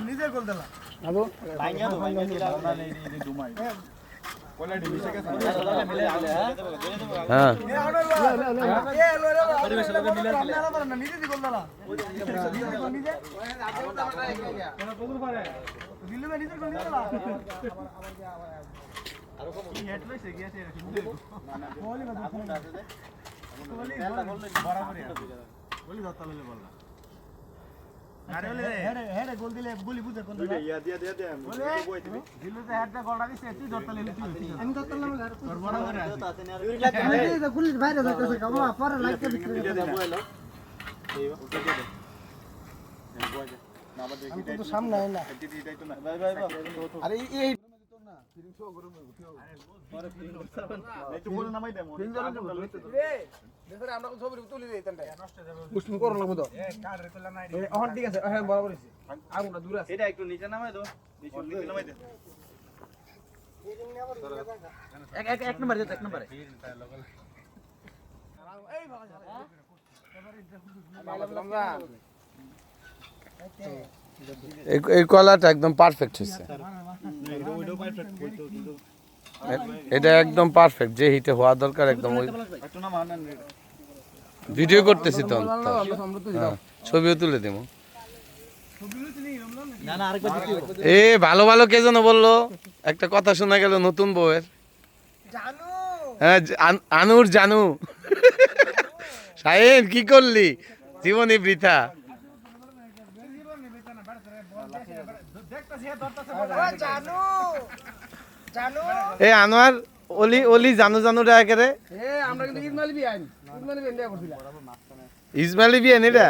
নিজে গোল দিলা সামনে ঠিক আছে বরাবর আগুনটা দূরে আছে এটা একটু নিচে নামাই দাও নিচে নামাই দে এক নম্বরে এক নম্বরে এই কলাটা একদম পারফেক্ট হয়েছে, এটা একদম পারফেক্ট, যে হিটে হওয়া দরকার একদম। ভিডিও করতেছি তো, ছবিও তুলে দেবো। এ ভালো ভালো কে যেন বললো, একটা কথা শোনা গেল নতুন বউয়ের, হ্যাঁ আনুর জানু। শাহিন কি করলি, জীবনী বৃথা। এ আনোয়ার ওলি ওলি জানু জানু ডাকে রে, আমরা কিন্তু ইসমাইলি বিয়ান ইসমাইলি বিয়ান করছিলাম। ইসমাইলি বিয়ান এটা